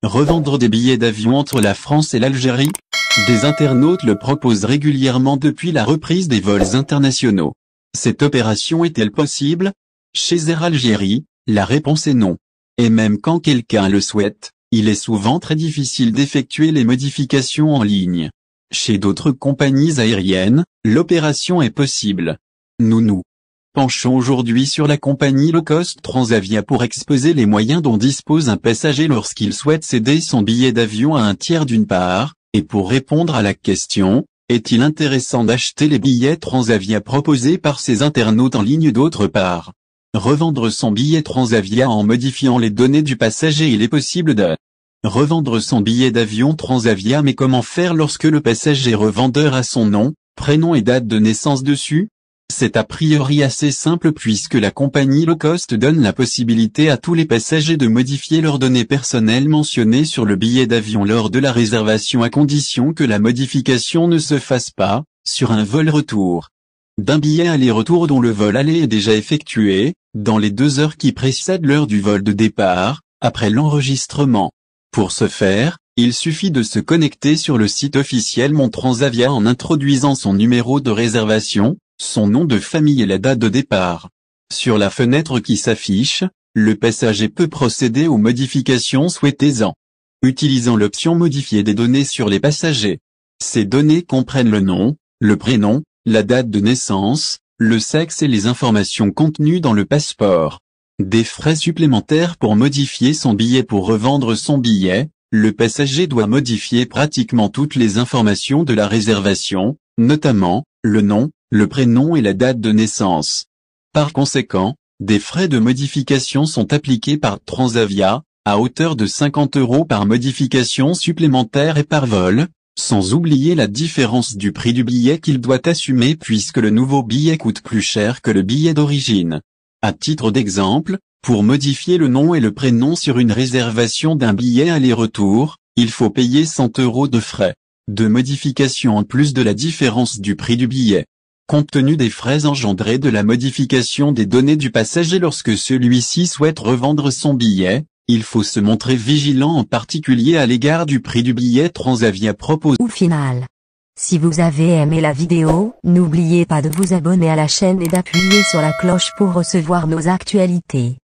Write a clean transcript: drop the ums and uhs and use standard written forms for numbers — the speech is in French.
Revendre des billets d'avion entre la France et l'Algérie? Des internautes le proposent régulièrement depuis la reprise des vols internationaux. Cette opération est-elle possible? Chez Air Algérie, la réponse est non. Et même quand quelqu'un le souhaite, il est souvent très difficile d'effectuer les modifications en ligne. Chez d'autres compagnies aériennes, l'opération est possible. Nous penchons aujourd'hui sur la compagnie low-cost Transavia pour exposer les moyens dont dispose un passager lorsqu'il souhaite céder son billet d'avion à un tiers d'une part, et pour répondre à la question, est-il intéressant d'acheter les billets Transavia proposés par ces internautes en ligne d'autre part? Revendre son billet Transavia en modifiant les données du passager. Il est possible de revendre son billet d'avion Transavia, mais comment faire lorsque le passager revendeur a son nom, prénom et date de naissance dessus? C'est a priori assez simple puisque la compagnie low-cost donne la possibilité à tous les passagers de modifier leurs données personnelles mentionnées sur le billet d'avion lors de la réservation à condition que la modification ne se fasse pas, sur un vol retour, d'un billet aller-retour dont le vol aller est déjà effectué, dans les 2 heures qui précèdent l'heure du vol de départ, après l'enregistrement. Pour ce faire, il suffit de se connecter sur le site officiel Mon Transavia en introduisant son numéro de réservation, son nom de famille et la date de départ. Sur la fenêtre qui s'affiche, le passager peut procéder aux modifications souhaitées en utilisant l'option Modifier des données sur les passagers. Ces données comprennent le nom, le prénom, la date de naissance, le sexe et les informations contenues dans le passeport. Des frais supplémentaires pour modifier son billet. Pour revendre son billet, le passager doit modifier pratiquement toutes les informations de la réservation, notamment le nom, le prénom et la date de naissance. Par conséquent, des frais de modification sont appliqués par Transavia, à hauteur de 50 € par modification supplémentaire et par vol, sans oublier la différence du prix du billet qu'il doit assumer puisque le nouveau billet coûte plus cher que le billet d'origine. À titre d'exemple, pour modifier le nom et le prénom sur une réservation d'un billet aller-retour, il faut payer 100 € de frais de modification en plus de la différence du prix du billet. Compte tenu des frais engendrés de la modification des données du passager lorsque celui-ci souhaite revendre son billet, il faut se montrer vigilant en particulier à l'égard du prix du billet Transavia proposé. Au final, si vous avez aimé la vidéo, n'oubliez pas de vous abonner à la chaîne et d'appuyer sur la cloche pour recevoir nos actualités.